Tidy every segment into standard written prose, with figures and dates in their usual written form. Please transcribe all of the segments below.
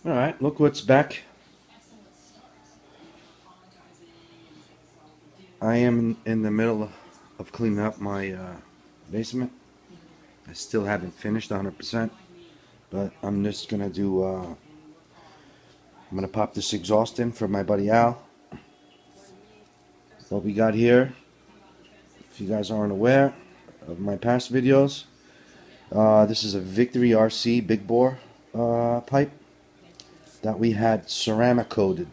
Alright, look what's back. I am in the middle of cleaning up my basement. I still haven't finished 100%, but I'm just gonna do, I'm gonna pop this exhaust in for my buddy Al. What we got here, if you guys aren't aware of my past videos, this is a Victory RC big bore pipe that we had ceramic coated.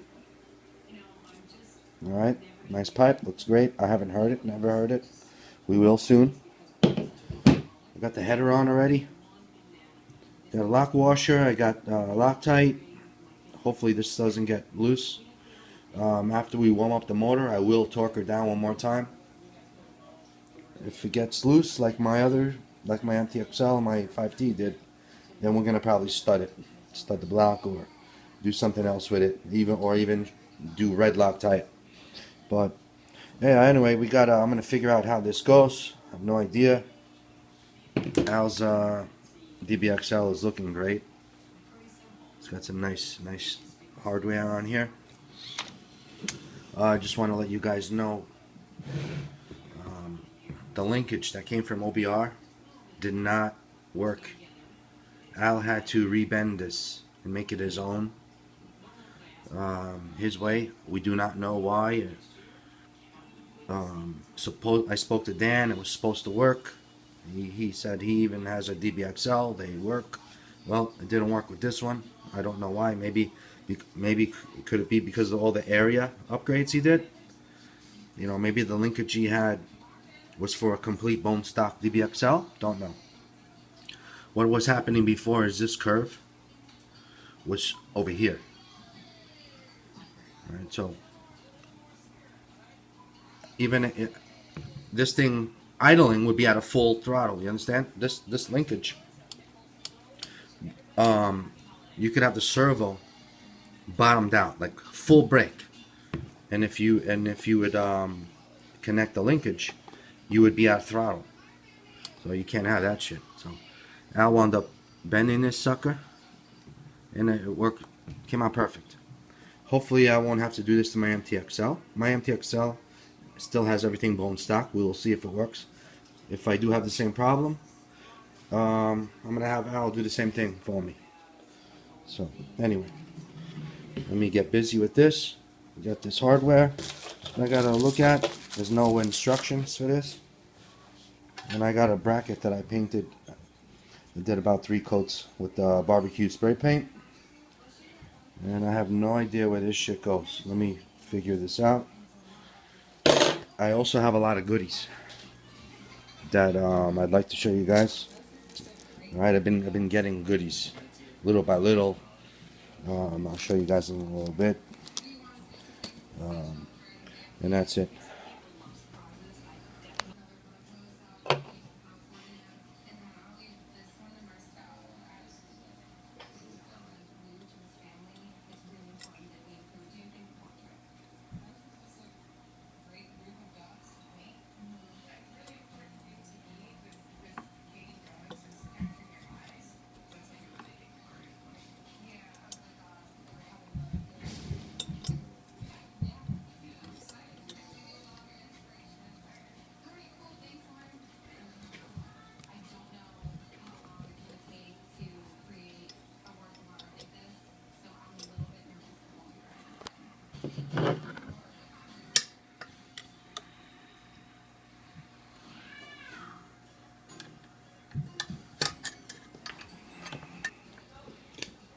Alright, nice pipe, looks great. I haven't heard it, never heard it. We will soon. I got the header on already. Got a lock washer, I got Loctite. Hopefully this doesn't get loose. After we warm up the motor, I will torque her down one more time. If it gets loose like my MTXL and my 5T did, then we're gonna probably stud it. Stud the block or do something else with it. Even do red Loctite. But yeah, anyway, we got I'm gonna figure out how this goes. I have no idea. Al's DBXL is looking great. It's got some nice hardware on here. I just want to let you guys know the linkage that came from OBR did not work. Al had to rebend this and make it his own, his way. We do not know why. I spoke to Dan. It was supposed to work. He said he even has a DBXL. They work. Well, it didn't work with this one. I don't know why. Maybe could it be because of all the area upgrades he did? You know, maybe the linkage he had was for a complete bone stock DBXL. Don't know. What was happening before is this curve was over here. All right, so even this thing idling would be at a full throttle. You understand? This linkage. You could have the servo bottomed out, like full brake, and if you would connect the linkage, you would be at throttle. So you can't have that shit. So Al wound up bending this sucker, and it worked, came out perfect. Hopefully I won't have to do this to my MTXL. My MTXL still has everything bone stock. We will see if it works. If I do have the same problem, I'm gonna have Al do the same thing for me. So anyway, let me get busy with this. We got this hardware I gotta look at. There's no instructions for this, and I got a bracket that I painted. I did about 3 coats with barbecue spray paint, and I have no idea where this shit goes. Let me figure this out. I also have a lot of goodies that I'd like to show you guys. All right, I've been getting goodies little by little. I'll show you guys in a little bit, and that's it.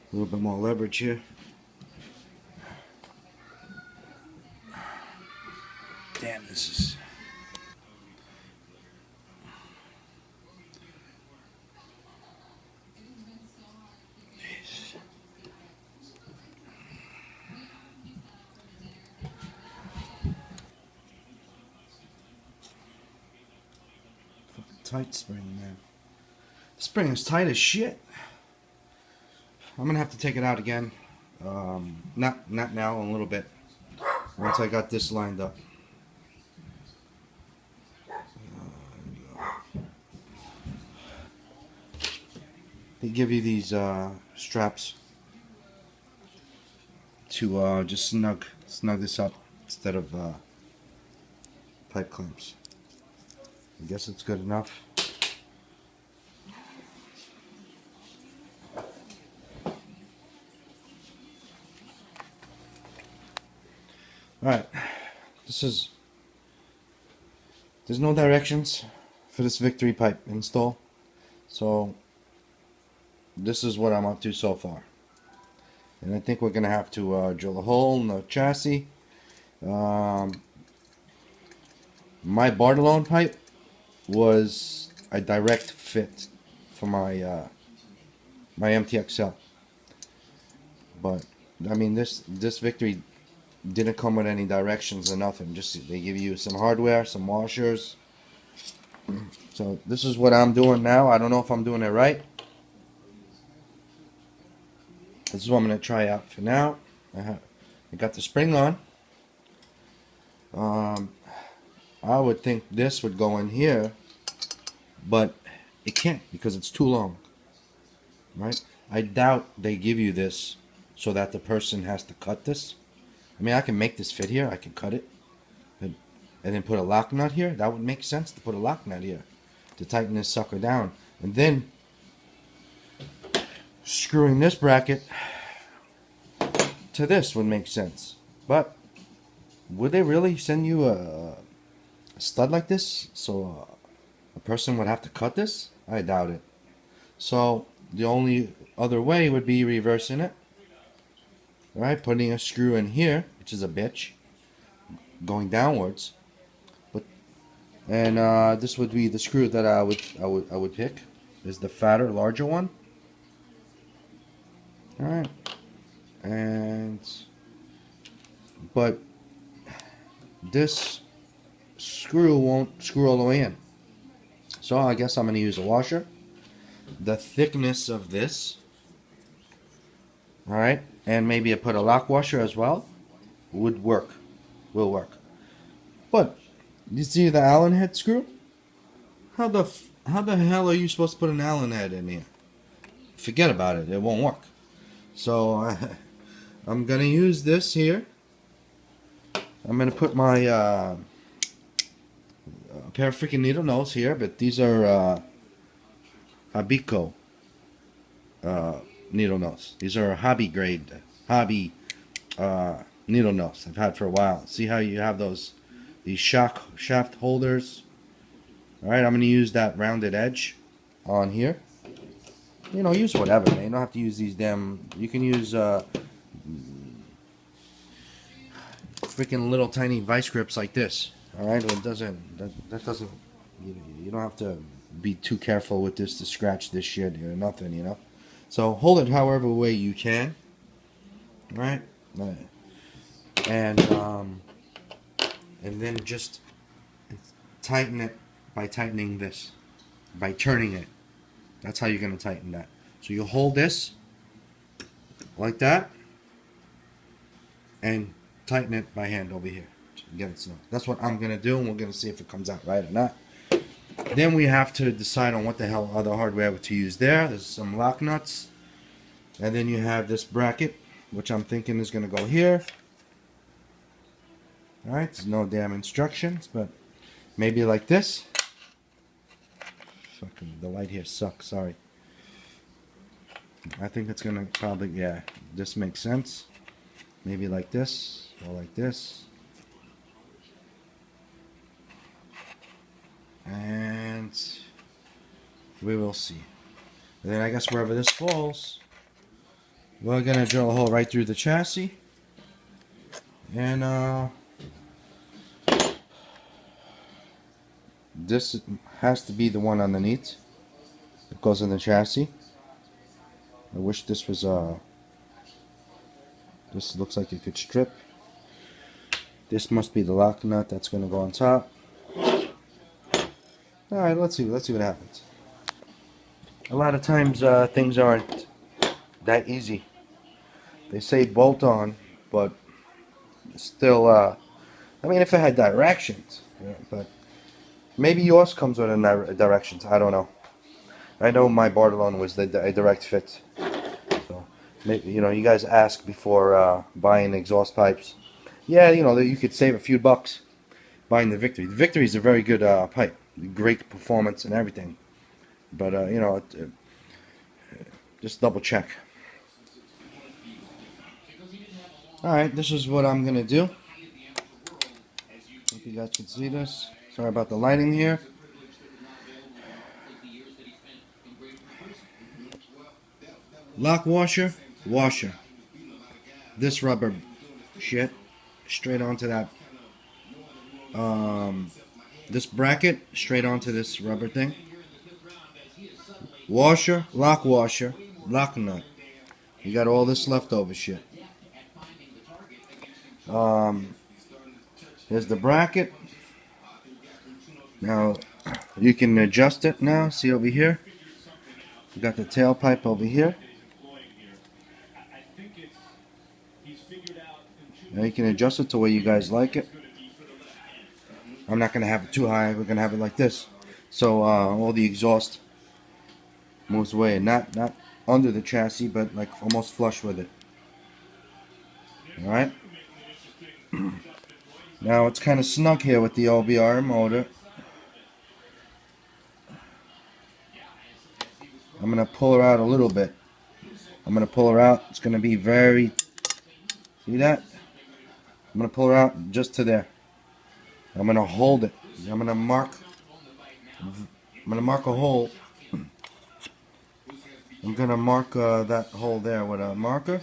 A little bit more leverage here. Damn, this is... fucking tight spring, man. The spring is tight as shit. I'm gonna have to take it out again. Not now, in a little bit. Once I got this lined up. They give you these straps to just snug this up instead of pipe clamps. I guess it's good enough. Alright, there's no directions for this victory pipe install, so this is what I'm up to so far. And I think we're going to have to drill a hole in the chassis. My Bartolone pipe was a direct fit for my my MTXL, but I mean this victory didn't come with any directions or nothing. Just they give you some hardware, some washers. So this is what I'm doing now. I don't know if I'm doing it right. This is what I'm going to try out for now. I got the spring on. I would think this would go in here, but it can't because it's too long. Right? I doubt they give you this so that the person has to cut this. I mean, I can make this fit here. I can cut it and then put a lock nut here. That would make sense to put a lock nut here to tighten this sucker down. And then screwing this bracket to this would make sense. But would they really send you a stud like this so a person would have to cut this? I doubt it. So the only other way would be reversing it. Alright, putting a screw in here, which is a bitch, going downwards. But this would be the screw that I would pick. Is the fatter, larger one. Alright. But this screw won't screw all the way in. So I guess I'm going to use a washer. The thickness of this, alright, and maybe I put a lock washer as well, will work. But you see the Allen head screw? How the hell are you supposed to put an Allen head in here? Forget about it. It won't work. So I'm gonna use this here. I'm gonna put my a pair of freaking needle nose here, but these are Habico needle nose. These are hobby grade, hobby needle nose I've had for a while. See how you have these shaft holders? Alright, I'm going to use that rounded edge on here. You know, use whatever, man. You don't have to use these damn... You can use freaking little tiny vice grips like this. Alright, well, it doesn't... That doesn't... You don't have to be too careful with this to scratch this shit or nothing, you know? So hold it however way you can, right? And then just tighten it by tightening this, by turning it. That's how you're going to tighten that. So you hold this like that and tighten it by hand over here. Get it snug. That's what I'm going to do, and we're going to see if it comes out right or not. Then we have to decide on what the hell other hardware to use there. There's some lock nuts. And then you have this bracket, which I'm thinking is going to go here. Alright, there's no damn instructions, but maybe like this. Fucking, the light here sucks, sorry. I think it's going to probably, yeah, this makes sense. Maybe like this, or like this. And we will see. And then I guess wherever this falls, we're gonna drill a hole right through the chassis, and this has to be the one underneath that goes in the chassis. I wish this was this looks like it could strip. This must be the lock nut that's gonna go on top. Alright, let's see what happens. A lot of times things aren't that easy. They say bolt on, but still, I mean, if it had directions, yeah, but maybe yours comes with directions, I don't know. I know my Bartolone was a direct fit. So Maybe, you know, you guys ask before buying exhaust pipes. Yeah, you know, you could save a few bucks buying the Victory. The Victory is a very good pipe, great performance and everything. But you know, just double check. All right, this is what I'm gonna do. Hope you guys can see this. Sorry about the lighting here. Lock washer, washer. This rubber shit straight onto that. This bracket straight onto this rubber thing. Washer, lock nut. You got all this leftover shit. Here's the bracket. Now you can adjust it now. See over here? You got the tailpipe over here. Now you can adjust it to where you guys like it. I'm not going to have it too high. We're going to have it like this. So all the exhaust moves away. And not under the chassis, but like almost flush with it. Alright? Now it's kind of snug here with the OBR motor. I'm going to pull her out a little bit. I'm going to pull her out. It's going to be very... See that? I'm going to pull her out just to there. I'm going to hold it. I'm going to mark a hole. I'm going to mark that hole there with a marker.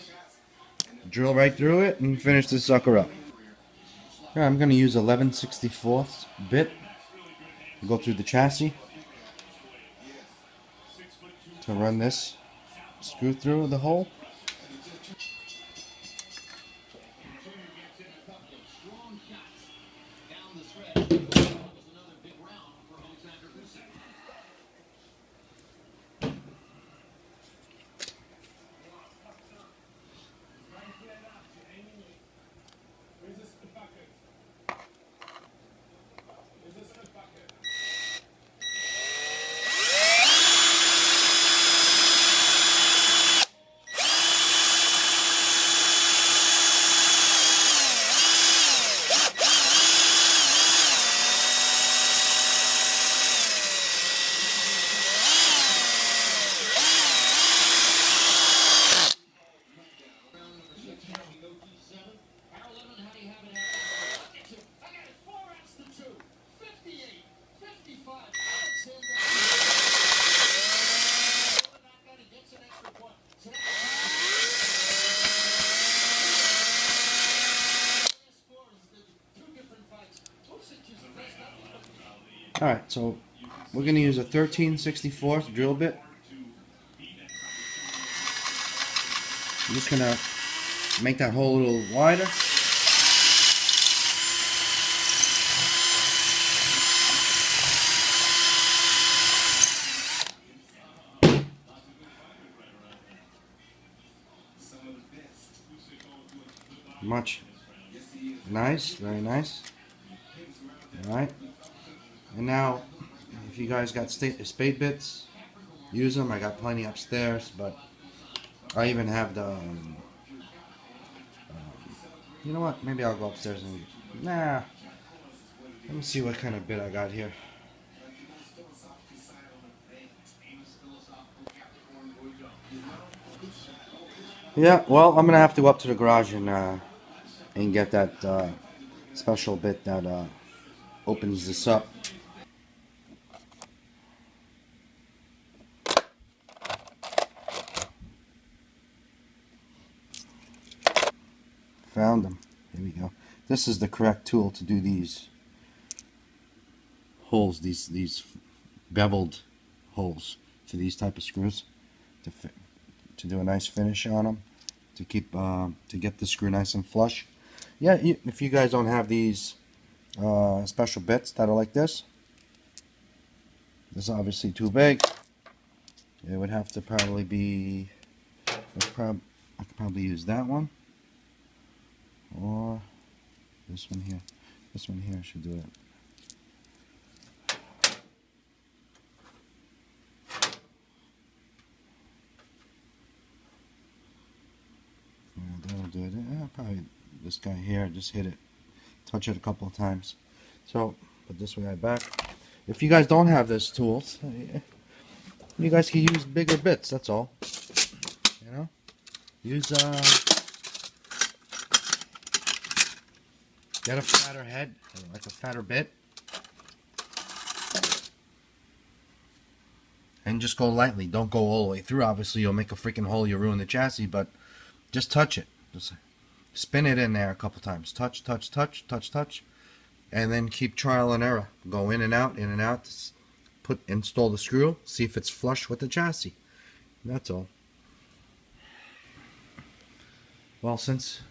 Drill right through it and finish this sucker up. Here, I'm going to use 11/64 bit. Go through the chassis to run this screw through the hole. Alright, so we're going to use a 13/64 drill bit. I'm just going to make that hole a little wider. Much. Nice, very nice. Alright. And now, if you guys got spade bits, use them. I got plenty upstairs, but I even have the... you know what? Maybe I'll go upstairs and... Nah. Let me see what kind of bit I got here. Yeah, well, I'm going to have to go up to the garage and get that special bit that opens this up. Found them. Here we go. This is the correct tool to do these holes, these beveled holes to these type of screws to do a nice finish on them, to keep to get the screw nice and flush. Yeah, if you guys don't have these special bits that are like this is obviously too big. It would have to probably be. I could probably use that one. Or this one here. This one here should do it. that'll do it. Probably this guy here, just hit it, touch it a couple of times. So put this guy back. If you guys don't have those tools, you guys can use bigger bits. That's all. You know, use get a fatter head, like a fatter bit, and just go lightly. Don't go all the way through. Obviously, you'll make a freaking hole. You'll ruin the chassis, but just touch it. Just spin it in there a couple times. Touch, touch, touch, touch, touch, and then keep trial and error. Go in and out, in and out. Install the screw. See if it's flush with the chassis. That's all. Well, since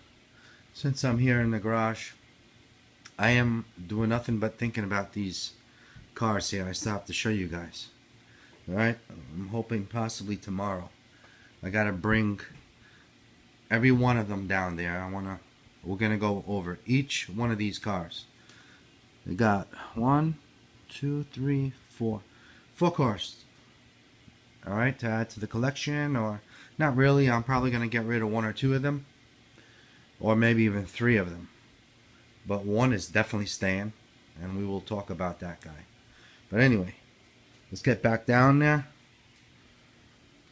I'm here in the garage, I am doing nothing but thinking about these cars here. I stopped to show you guys. Alright? I'm hoping possibly tomorrow. I gotta bring every one of them down there. We're gonna go over each one of these cars. We got 1, 2, 3, 4 cars. Alright, to add to the collection, or not really. I'm probably gonna get rid of 1 or 2 of them, or maybe even 3 of them. But 1 is definitely staying, and we will talk about that guy. But anyway, let's get back down there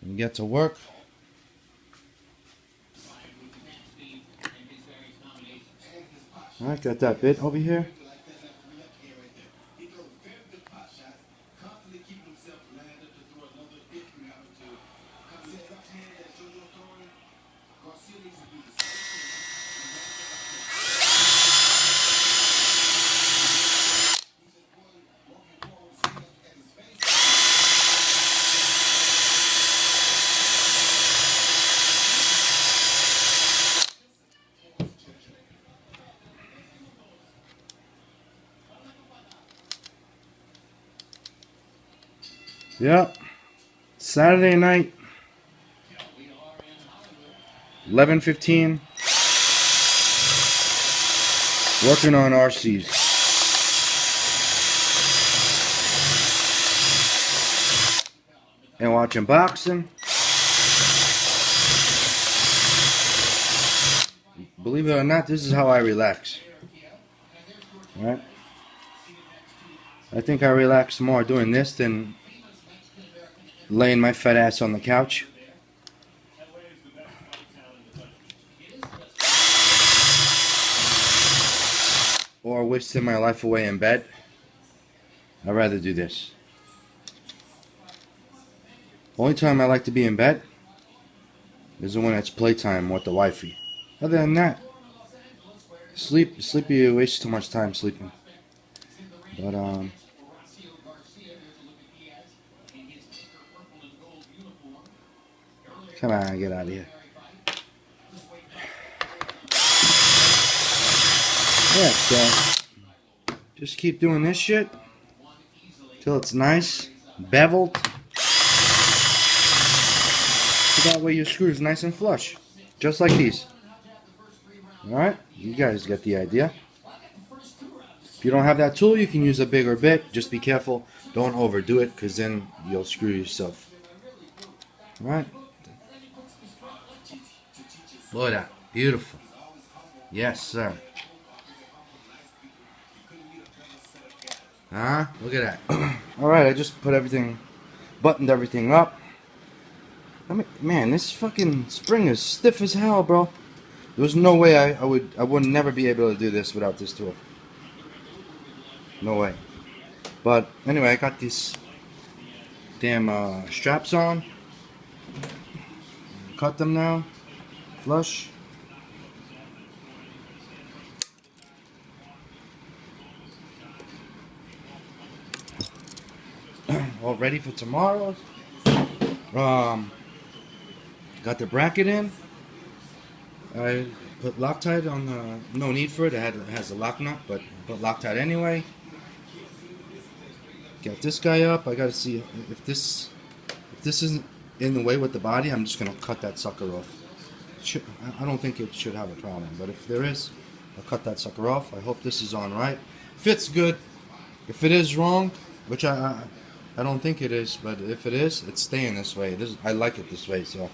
and get to work. Alright, got that bit over here. Yep. Saturday night, 11:15. Working on RCs. And watching boxing. Believe it or not, this is how I relax. Alright? I think I relax more doing this than laying my fat ass on the couch. Or wasting my life away in bed. I'd rather do this. Only time I like to be in bed is when it's playtime with the wifey. Other than that, sleep you waste too much time sleeping. But come on, get out of here. Yeah, so just keep doing this shit till it's nice, beveled. So that way your screw is nice and flush, just like these. Alright, you guys get the idea. If you don't have that tool, you can use a bigger bit. Just be careful, don't overdo it, because then you'll screw yourself. Alright. Look at that. Beautiful. Yes, sir. Huh? Look at that. Alright, I just buttoned everything up. I mean, man, this fucking spring is stiff as hell, bro. There's no way I would never be able to do this without this tool. No way. But anyway, I got these damn straps on. Cut them now. Flush. All ready for tomorrow. Got the bracket in. I put Loctite on the. No need for it. It has a lock nut, but put Loctite anyway. Get this guy up. I gotta see if this isn't in the way with the body. I'm just gonna cut that sucker off. I don't think it should have a problem, but if there is, I'll cut that sucker off. I hope this is on right. Fits good. If it is wrong, which I don't think it is, but if it is, it's staying this way. I like it this way, so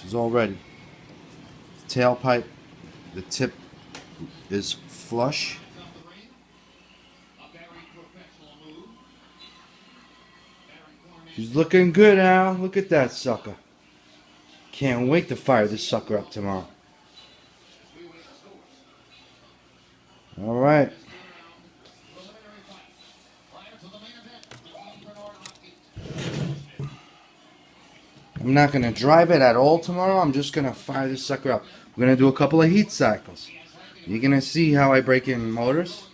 is all ready. Tailpipe, the tip is flush. She's looking good, Al. Look at that sucker. Can't wait to fire this sucker up tomorrow. All right. I'm not going to drive it at all tomorrow. I'm just going to fire this sucker up. We're going to do a couple of heat cycles. You're going to see how I break in motors.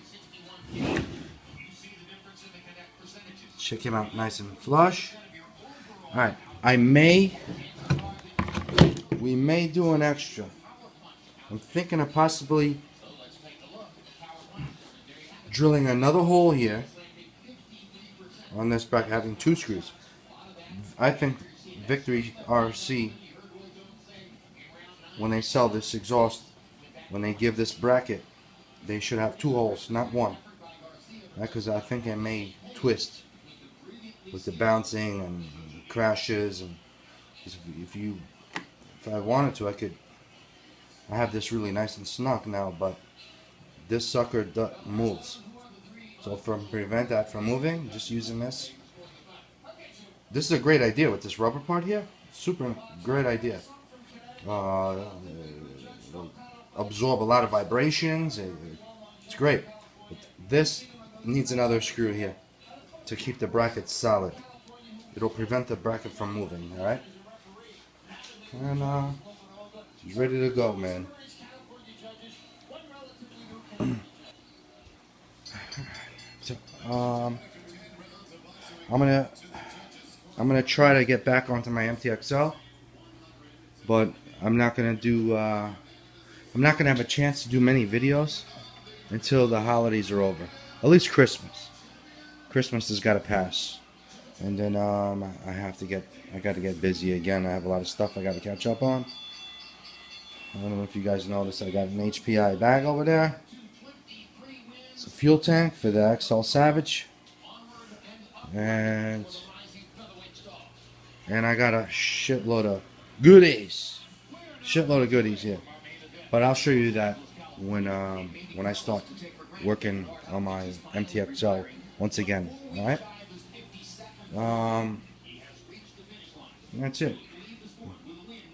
Check him out nice and flush. Alright, we may do an extra. I'm thinking of possibly drilling another hole here on this bracket, having 2 screws. I think Victory RC, when they sell this exhaust, when they give this bracket, they should have 2 holes, not 1. Because I think it may twist with the bouncing and crashes, and if I wanted to, I have this really nice and snug now, but this sucker moves. So to prevent that from moving, just using this. This is a great idea with this rubber part here. Super great idea. Absorb a lot of vibrations. It's great. But this needs another screw here to keep the bracket solid. It'll prevent the bracket from moving. All right. And it's ready to go, man. So, I'm gonna try to get back onto my MTXL, but I'm not gonna have a chance to do many videos until the holidays are over. At least Christmas. Christmas has got to pass, and then I got to get busy again. I have a lot of stuff I got to catch up on. I don't know if you guys noticed, I got an HPI bag over there. It's a fuel tank for the XL Savage, and I got a shitload of goodies. Here. But I'll show you that when I start working on my MTXL once again. All right. That's it.